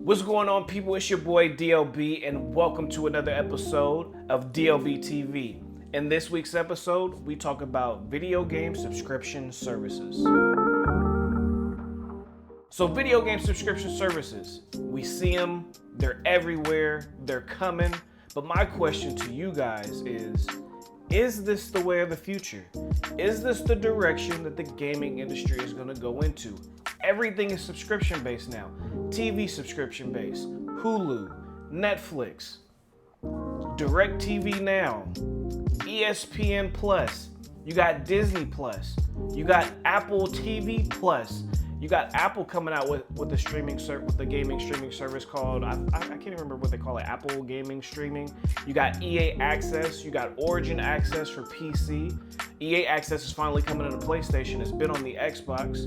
What's going on, people? It's your boy DLB, and welcome to another episode of DLB TV. In this week's episode, we talk about video game subscription services. So, video game subscription services, we see them, they're everywhere, they're coming. But my question to you guys is this the way of the future? Is this the direction that the gaming industry is going to go into? Everything is subscription based now. TV subscription based, Hulu, Netflix, DirecTV Now, ESPN Plus, you got Disney Plus, you got Apple TV Plus, you got Apple coming out with the gaming streaming service called, I can't even remember what they call it, Apple Gaming Streaming. You got EA Access, you got Origin Access for PC. EA Access is finally coming to the PlayStation. It's been on the Xbox.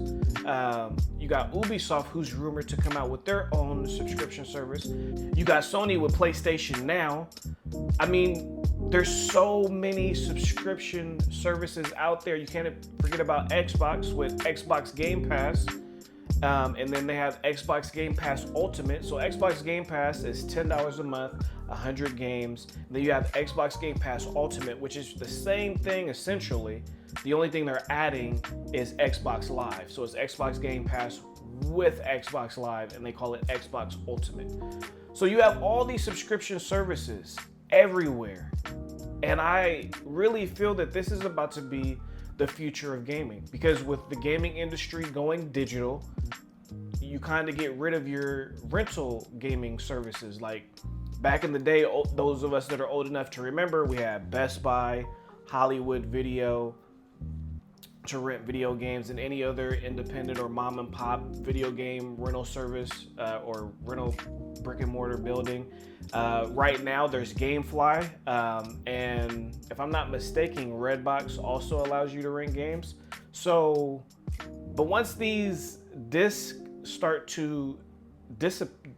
You got Ubisoft, who's rumored to come out with their own subscription service. You got Sony with PlayStation Now. I mean, there's so many subscription services out there. You can't forget about Xbox with Xbox Game Pass. And then they have Xbox Game Pass Ultimate. So Xbox Game Pass is $10 a month, 100 games. And then you have Xbox Game Pass Ultimate, which is the same thing essentially. The only thing they're adding is Xbox Live. So it's Xbox Game Pass with Xbox Live, and they call it Xbox Ultimate. So you have all these subscription services everywhere. And I really feel that this is about to be the future of gaming, because with the gaming industry going digital, you kind of get rid of your rental gaming services. Like back in the day, those of us that are old enough to remember, we had Best Buy, Hollywood Video to rent video games, and any other independent or mom and pop video game rental service or rental brick and mortar building. Right now there's GameFly, and if I'm not mistaken, Redbox also allows you to rent games. So, but once these discs start to disappear,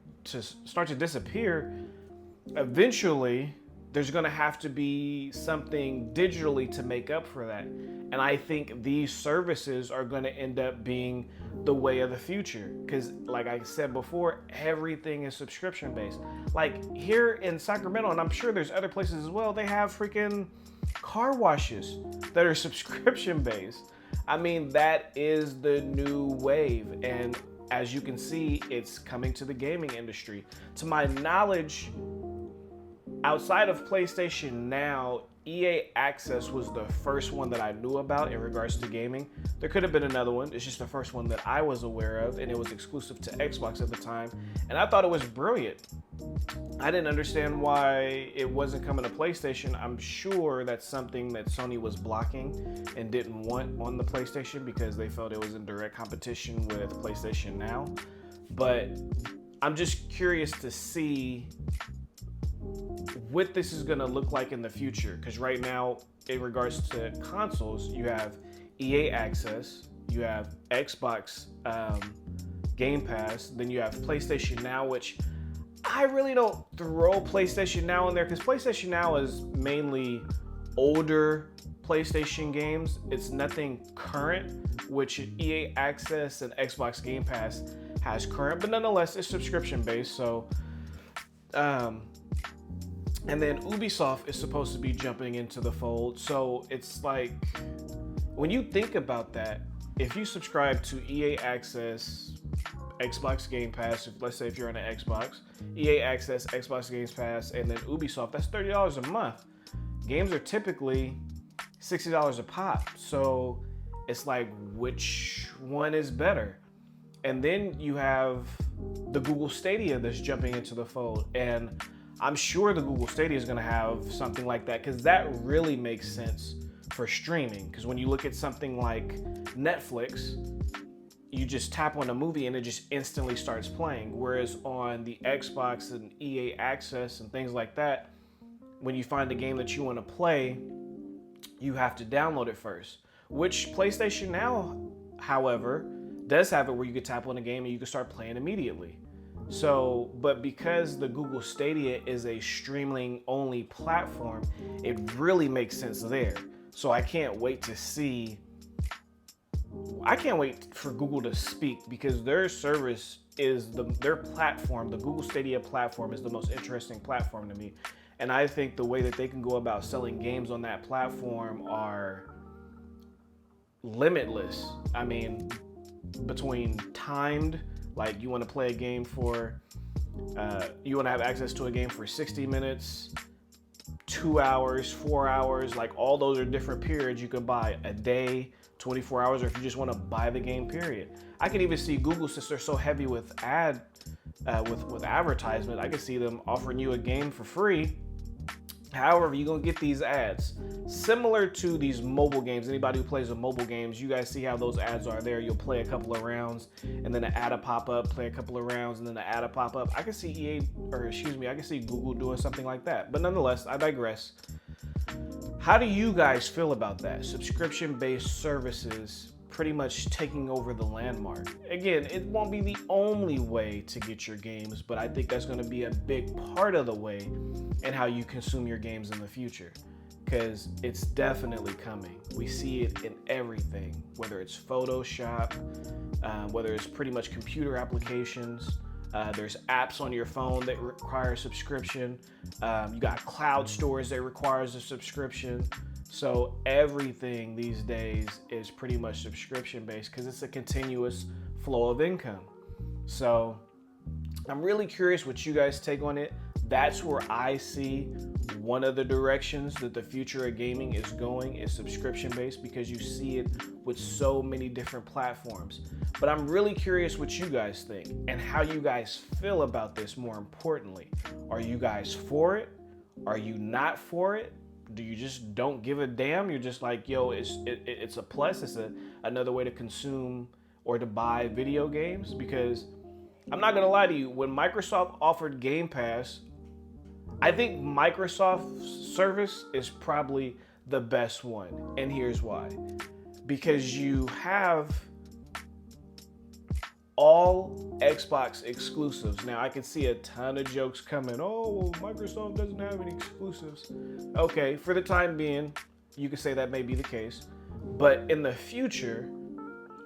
eventually there's going to have to be something digitally to make up for that. And I think these services are going to end up being the way of the future. Because like I said before, everything is subscription based. Like here in Sacramento, and I'm sure there's other places as well, they have freaking car washes that are subscription based. I mean, that is the new wave. And as you can see, it's coming to the gaming industry. To my knowledge, outside of PlayStation Now, EA Access was the first one that I knew about in regards to gaming. There could have been another one. It's just the first one that I was aware of, and it was exclusive to Xbox at the time. And I thought it was brilliant. I didn't understand why it wasn't coming to PlayStation. I'm sure that's something that Sony was blocking and didn't want on the PlayStation because they felt it was in direct competition with PlayStation Now. But I'm just curious to see what this is going to look like in the future, because right now in regards to consoles, you have EA Access, you have Xbox Game Pass, then you have PlayStation Now, which I really don't throw PlayStation Now in there because PlayStation Now is mainly older PlayStation games. It's nothing current, which EA Access and Xbox Game Pass has current, but nonetheless it's subscription based. So and then Ubisoft is supposed to be jumping into the fold. So it's like, when you think about that, if you subscribe to EA Access, Xbox Game Pass, let's say if you're on an Xbox, EA Access, Xbox Game Pass, and then Ubisoft, that's $30 a month. Games are typically $60 a pop. So it's like, which one is better? And then you have the Google Stadia that's jumping into the fold. And I'm sure the Google Stadia is going to have something like that, because that really makes sense for streaming. Because when you look at something like Netflix, you just tap on a movie and it just instantly starts playing. Whereas on the Xbox and EA Access and things like that, when you find a game that you want to play, you have to download it first. Which PlayStation Now, however, does have it where you can tap on a game and you can start playing immediately. So, but because the Google Stadia is a streaming only platform, it really makes sense there. So I can't wait for Google to speak, because their service is their platform, the Google Stadia platform, is the most interesting platform to me. And I think the way that they can go about selling games on that platform are limitless. I mean, between timed, like you want to play a game for, you want to have access to a game for 60 minutes, 2 hours, 4 hours, like all those are different periods you can buy a day, 24 hours, or if you just want to buy the game, period. I can even see Google, since they're so heavy with with advertisement, I can see them offering you a game for free. However, you're going to get these ads. Similar to these mobile games, anybody who plays the mobile games, you guys see how those ads are there. You'll play a couple of rounds, and then an ad will pop up, play a couple of rounds, and then an ad will pop up. I can see I can see Google doing something like that. But nonetheless, I digress. How do you guys feel about that? Subscription-based services pretty much taking over the landmark. Again, it won't be the only way to get your games, but I think that's going to be a big part of the way in how you consume your games in the future, because it's definitely coming. We see it in everything, whether it's Photoshop, whether it's pretty much computer applications. There's apps on your phone that require a subscription. You got cloud stores that requires a subscription. So everything these days is pretty much subscription based because it's a continuous flow of income. So I'm really curious what you guys take on it. That's where I see one of the directions that the future of gaming is going is subscription based, because you see it with so many different platforms. But I'm really curious what you guys think and how you guys feel about this. More importantly, are you guys for it? Are you not for it? Do you just don't give a damn? You're just like, yo, it's a plus. It's another way to consume or to buy video games. Because I'm not gonna lie to you, when Microsoft offered Game Pass, I think Microsoft's service is probably the best one. And here's why. Because you have all Xbox exclusives. Now, I can see a ton of jokes coming. Oh, Microsoft doesn't have any exclusives. Okay, for the time being, you could say that may be the case. But in the future,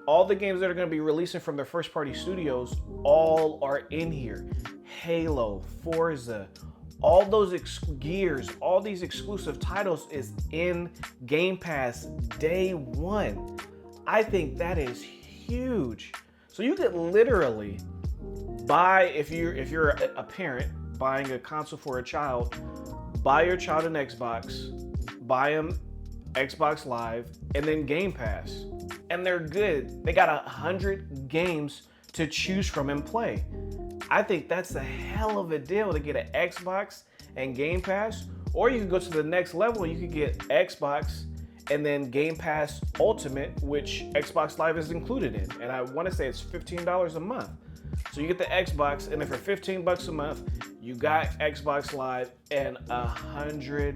all the games that are going to be releasing from their first-party studios, all are in here. Halo, Forza, all those Gears, all these exclusive titles is in Game Pass day one. I think that is huge. So you could literally buy, if you're a parent buying a console for a child, buy your child an Xbox, buy them Xbox Live, and then Game Pass. And they're good. They got 100 games to choose from and play. I think that's a hell of a deal to get an Xbox and Game Pass. Or you can go to the next level and you can get Xbox and then Game Pass Ultimate, which Xbox Live is included in. And I want to say it's $15 a month. So you get the Xbox, and then for $15 a month, you got Xbox Live and 100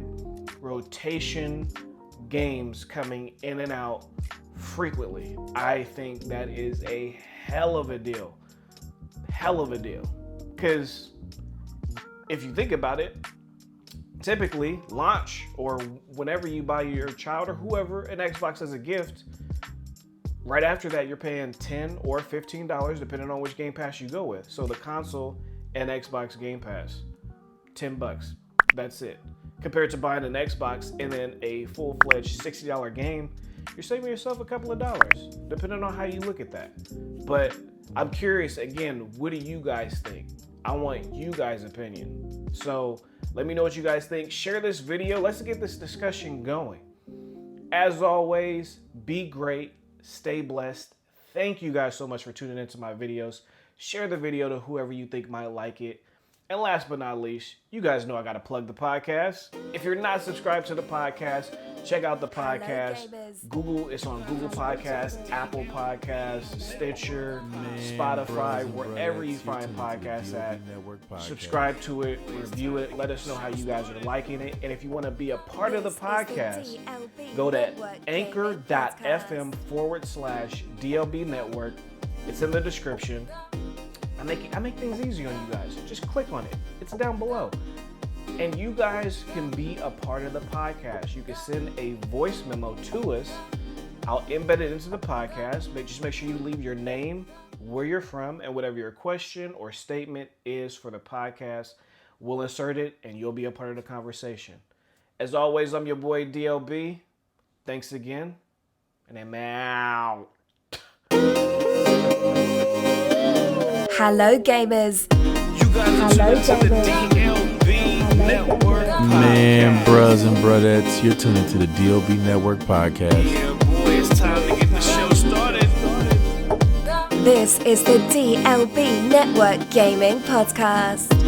rotation games coming in and out frequently. I think that is a hell of a deal. Hell of a deal. Because if you think about it, typically launch or whenever you buy your child or whoever an Xbox as a gift, right after that you're paying $10 or $15 depending on which Game Pass you go with. So the console and Xbox Game Pass, $10. That's it. Compared to buying an Xbox and then a full-fledged $60 game, you're saving yourself a couple of dollars, depending on how you look at that. But I'm curious, again, what do you guys think? I want you guys' opinion. So let me know what you guys think. Share this video. Let's get this discussion going. As always, be great. Stay blessed. Thank you guys so much for tuning into my videos. Share the video to whoever you think might like it. And last but not least, you guys know I got to plug the podcast. If you're not subscribed to the podcast, check out the podcast. Google, it's on Google Podcasts, Apple Podcasts, Stitcher, Spotify, wherever you find podcasts at. Subscribe to it, review it, let us know how you guys are liking it. And if you want to be a part of the podcast, go to anchor.fm/DLB Network. It's in the description. I make things easy on you guys. Just click on it. It's down below. And you guys can be a part of the podcast. You can send a voice memo to us. I'll embed it into the podcast. Just make sure you leave your name, where you're from, and whatever your question or statement is for the podcast, we'll insert it and you'll be a part of the conversation. As always, I'm your boy DLB. Thanks again, and I'm out. Hello, gamers. You guys are tuning to the DLB Network Podcast. Man, bros and brodettes, you're tuning to the DLB Network Podcast. Yeah, boy, it's time to get the show started. This is the DLB Network Gaming Podcast.